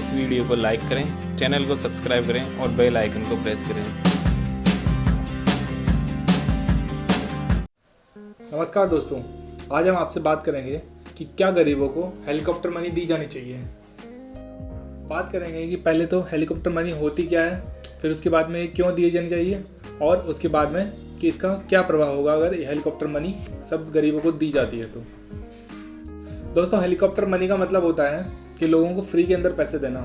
इस वीडियो को लाइक करें, चैनल को सब्सक्राइब करें और बेल आइकन को प्रेस करें। नमस्कार दोस्तों, आज हम आपसे बात करेंगे कि क्या गरीबों को हेलीकॉप्टर मनी दी जानी चाहिए। बात करेंगे कि पहले तो हेलीकॉप्टर मनी होती क्या है, फिर उसके बाद में क्यों दी जानी चाहिए और उसके बाद में कि इसका क्या प्रभाव होगा अगर हेलीकॉप्टर मनी सब गरीबों को दी जाती है तो। दोस्तों, हेलीकॉप्टर मनी का मतलब होता है कि लोगों को फ्री के अंदर पैसे देना,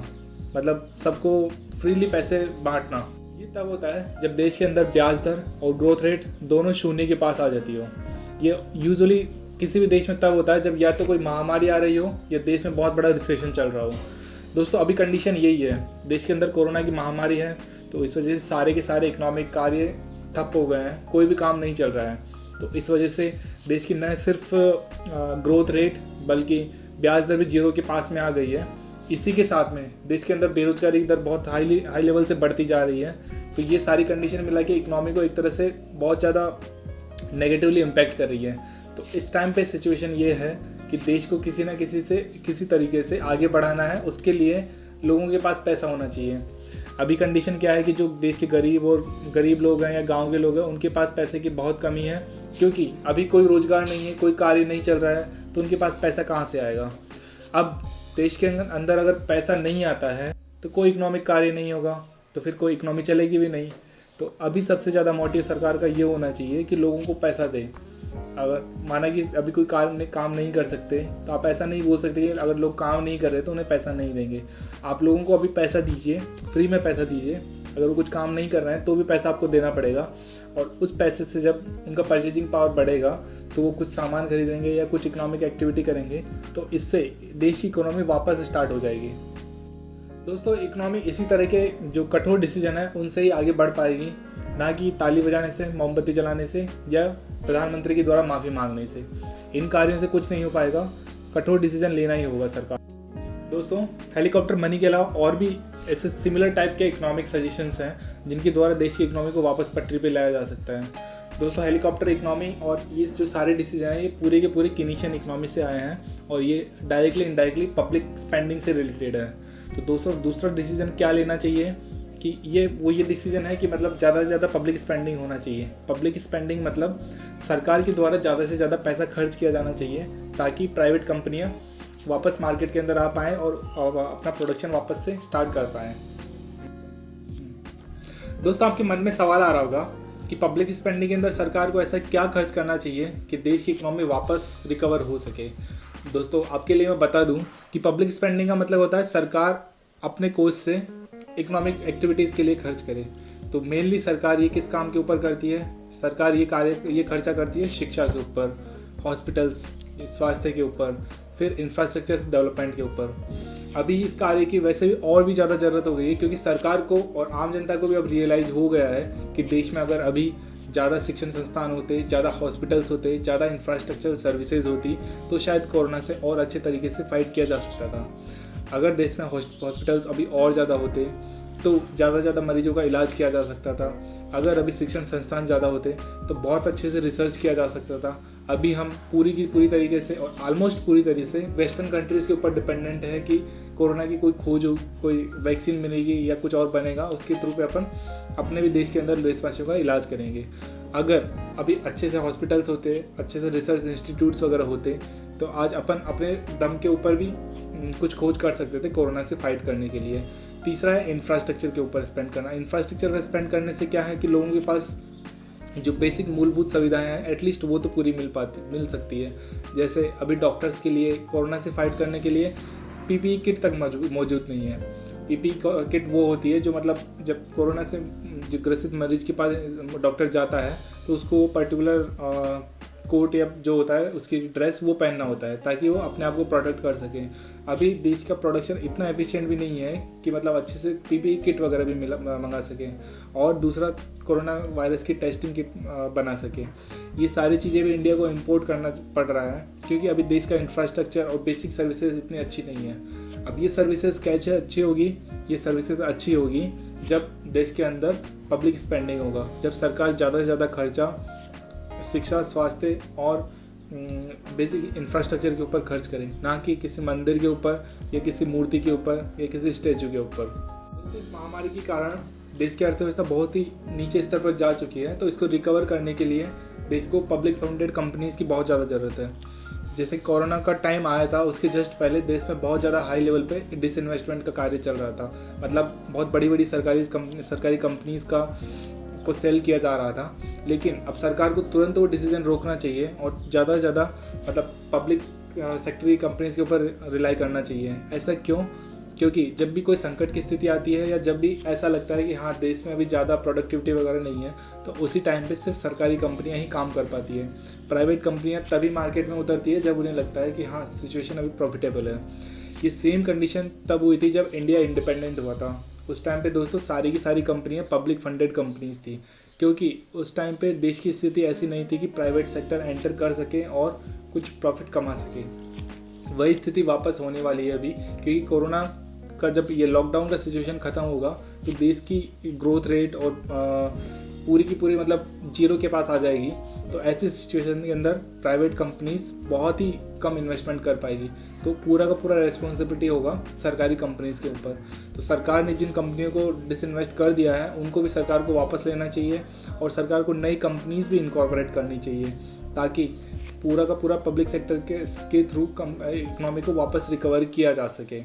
मतलब सबको फ्रीली पैसे बांटना। ये तब होता है जब देश के अंदर ब्याज दर और ग्रोथ रेट दोनों शून्य के पास आ जाती हो। ये यूजुअली किसी भी देश में तब होता है जब या तो कोई महामारी आ रही हो या देश में बहुत बड़ा रिसेशन चल रहा हो। दोस्तों, अभी कंडीशन यही है, देश के अंदर कोरोना की महामारी है, तो इस वजह से सारे के सारे इकोनॉमिक कार्य ठप हो गए हैं, कोई भी काम नहीं चल रहा है। तो इस वजह से देश की न सिर्फ ग्रोथ रेट बल्कि ब्याज दर भी जीरो के पास में आ गई है। इसी के साथ में देश के अंदर बेरोजगारी की दर बहुत हाई लेवल से बढ़ती जा रही है। तो ये सारी कंडीशन मिला के इकोनॉमी को एक तरह से बहुत ज़्यादा नेगेटिवली इम्पैक्ट कर रही है। तो इस टाइम पे सिचुएशन ये है कि देश को किसी ना किसी तरीके से आगे बढ़ाना है, उसके लिए लोगों के पास पैसा होना चाहिए। अभी कंडीशन क्या है कि जो देश के गरीब लोग हैं या गांव के लोग हैं, उनके पास पैसे की बहुत कमी है, क्योंकि अभी कोई रोजगार नहीं है, कोई कार्य नहीं चल रहा है, तो उनके पास पैसा कहाँ से आएगा। अब देश के अंदर अगर पैसा नहीं आता है तो कोई इकोनॉमिक कार्य नहीं होगा, तो फिर कोई इकोनॉमी चलेगी भी नहीं। तो अभी सबसे ज़्यादा मोटिव सरकार का ये होना चाहिए कि लोगों को पैसा दे। अगर माना कि अभी कोई काम नहीं कर सकते, तो आप ऐसा नहीं बोल सकते कि अगर लोग काम नहीं कर रहे तो उन्हें पैसा नहीं देंगे। आप लोगों को अभी पैसा दीजिए, फ्री में पैसा दीजिए। अगर वो कुछ काम नहीं कर रहे हैं तो भी पैसा आपको देना पड़ेगा, और उस पैसे से जब उनका परचेजिंग पावर बढ़ेगा तो वो कुछ सामान खरीदेंगे या कुछ इकोनॉमिक एक्टिविटी करेंगे, तो इससे देश की इकोनॉमी वापस स्टार्ट हो जाएगी। दोस्तों, इकोनॉमी इसी तरह के जो कठोर डिसीजन है उनसे ही आगे बढ़ पाएगी, ना कि ताली बजाने से, मोमबत्ती जलाने से या प्रधानमंत्री के द्वारा माफ़ी मांगने से। इन कार्यों से कुछ नहीं हो पाएगा, कठोर डिसीजन लेना ही होगा सरकार। दोस्तों, हेलीकॉप्टर मनी के अलावा और भी ऐसे सिमिलर टाइप के इकोनॉमिक सजेशंस हैं जिनके द्वारा देश की इकोनॉमी को वापस पटरी पे लाया जा सकता है। दोस्तों, हेलीकॉप्टर इकोनॉमी और ये जो सारे डिसीजन हैं ये पूरे के पूरे केनीशियन इकोनॉमी से आए हैं, और ये डायरेक्टली इनडायरेक्टली पब्लिक स्पेंडिंग से रिलेटेड है। तो दोस्तों, दूसरा डिसीजन क्या लेना चाहिए कि ये डिसीजन है कि मतलब ज़्यादा से ज़्यादा पब्लिक स्पेंडिंग होना चाहिए। पब्लिक स्पेंडिंग मतलब सरकार के द्वारा ज़्यादा से ज़्यादा पैसा खर्च किया जाना चाहिए, ताकि प्राइवेट कंपनियां वापस मार्केट के अंदर आ पाएँ और अपना प्रोडक्शन वापस से स्टार्ट कर पाएँ। दोस्तों, आपके मन में सवाल आ रहा होगा कि पब्लिक स्पेंडिंग के अंदर सरकार को ऐसा क्या खर्च करना चाहिए कि देश की इकोनॉमी वापस रिकवर हो सके। दोस्तों, आपके लिए मैं बता दूं कि पब्लिक स्पेंडिंग का मतलब होता है सरकार अपने कोष से इकोनॉमिक एक्टिविटीज़ के लिए खर्च करे। तो मेनली सरकार ये किस काम के ऊपर करती है? सरकार ये खर्चा करती है शिक्षा के ऊपर, हॉस्पिटल्स, स्वास्थ्य के ऊपर, फिर इंफ्रास्ट्रक्चर डेवलपमेंट के ऊपर। अभी इस कार्य की वैसे भी और भी ज़्यादा ज़रूरत हो गई है, क्योंकि सरकार को और आम जनता को भी अब रियलाइज़ हो गया है कि देश में अगर अभी ज़्यादा शिक्षण संस्थान होते, ज़्यादा हॉस्पिटल्स होते, ज़्यादा इंफ्रास्ट्रक्चर सर्विसेज होती, तो शायद कोरोना से और अच्छे तरीके से फाइट किया जा सकता था। अगर देश में हॉस्पिटल्स अभी और ज़्यादा होते तो ज़्यादा से ज़्यादा मरीजों का इलाज किया जा सकता था। अगर अभी शिक्षण संस्थान ज़्यादा होते तो बहुत अच्छे से रिसर्च किया जा सकता था। अभी हम पूरी की पूरी तरीके से और ऑलमोस्ट पूरी तरीके से वेस्टर्न कंट्रीज़ के ऊपर डिपेंडेंट है कि कोरोना की कोई खोज हो, कोई वैक्सीन मिलेगी या कुछ और बनेगा, उसके थ्रू पे अपन अपने भी देश के अंदर देशवासियों का इलाज करेंगे। अगर अभी अच्छे से हॉस्पिटल्स होते, अच्छे से रिसर्च इंस्टीट्यूट्स वगैरह होते, तो आज अपन अपने दम के ऊपर भी कुछ खोज कर सकते थे कोरोना से फाइट करने के लिए। तीसरा है इंफ्रास्ट्रक्चर के ऊपर स्पेंड करना। इंफ्रास्ट्रक्चर पर स्पेंड करने से क्या है कि लोगों के पास जो बेसिक मूलभूत सुविधाएं हैं एटलीस्ट वो तो पूरी मिल सकती है। जैसे अभी डॉक्टर्स के लिए कोरोना से फाइट करने के लिए पीपीई किट तक मौजूद नहीं है। पीपीई किट वो होती है जो मतलब जब कोरोना से जो ग्रसित मरीज के पास डॉक्टर जाता है तो उसको वो पर्टिकुलर कोट या जो होता है उसकी ड्रेस वो पहनना होता है, ताकि वो अपने आप को प्रोटेक्ट कर सके। अभी देश का प्रोडक्शन इतना एफिशिएंट भी नहीं है कि मतलब अच्छे से पीपीई किट वगैरह भी मंगा सके, और दूसरा कोरोना वायरस की टेस्टिंग किट बना सके। ये सारी चीज़ें भी इंडिया को इंपोर्ट करना पड़ रहा है, क्योंकि अभी देश का इंफ्रास्ट्रक्चर और बेसिक सर्विसेज इतनी अच्छी नहीं है। अब ये सर्विसेज कैसे अच्छी होगी? ये सर्विसेज अच्छी होगी जब देश के अंदर पब्लिक स्पेंडिंग होगा, जब सरकार ज़्यादा से ज़्यादा खर्चा शिक्षा, स्वास्थ्य और बेसिक इंफ्रास्ट्रक्चर के ऊपर खर्च करें, ना कि किसी मंदिर के ऊपर या किसी मूर्ति के ऊपर या किसी स्टैचू के ऊपर। तो इस महामारी के कारण देश की अर्थव्यवस्था बहुत ही नीचे स्तर पर जा चुकी है, तो इसको रिकवर करने के लिए देश को पब्लिक फाउंडेड कंपनीज़ की बहुत ज़्यादा ज़रूरत है। जैसे कोरोना का टाइम आया था, उसके जस्ट पहले देश में बहुत ज़्यादा हाई लेवल पे डिसइन्वेस्टमेंट का कार्य चल रहा था। मतलब बहुत बड़ी बड़ी सरकारी कंपनीज़ को सेल किया जा रहा था। लेकिन अब सरकार को तुरंत वो डिसीजन रोकना चाहिए और ज़्यादा से ज़्यादा मतलब पब्लिक सेक्टर की कंपनीज़ के ऊपर रिलाई करना चाहिए। ऐसा क्यों? क्योंकि जब भी कोई संकट की स्थिति आती है या जब भी ऐसा लगता है कि हाँ देश में अभी ज़्यादा प्रोडक्टिविटी वगैरह नहीं है, तो उसी टाइम पे सिर्फ सरकारी कंपनियां ही काम कर पाती है। प्राइवेट कंपनियां तभी मार्केट में उतरती है जब उन्हें लगता है कि हाँ सिचुएशन अभी प्रॉफिटेबल है। ये सेम कंडीशन तब हुई थी जब इंडिया इंडिपेंडेंट हुआ था। उस टाइम पे दोस्तों सारी की सारी कंपनियां पब्लिक फंडेड कंपनीज थी, क्योंकि उस टाइम पे देश की स्थिति ऐसी नहीं थी कि प्राइवेट सेक्टर एंटर कर सके और कुछ प्रॉफिट कमा सके। वही स्थिति वापस होने वाली है अभी, क्योंकि कोरोना का जब ये लॉकडाउन का सिचुएशन ख़त्म होगा तो देश की ग्रोथ रेट और पूरी की पूरी मतलब जीरो के पास आ जाएगी। तो ऐसी सिचुएशन के अंदर प्राइवेट कंपनीज बहुत ही कम इन्वेस्टमेंट कर पाएगी, तो पूरा का पूरा रेस्पॉन्सिबिलिटी होगा सरकारी कंपनीज के ऊपर। तो सरकार ने जिन कंपनियों को डिसइन्वेस्ट कर दिया है उनको भी सरकार को वापस लेना चाहिए और सरकार को नई कंपनीज भी इनकॉर्पोरेट करनी चाहिए, ताकि पूरा का पूरा पब्लिक सेक्टर के थ्रू इकोनॉमी को वापस रिकवर किया जा सके।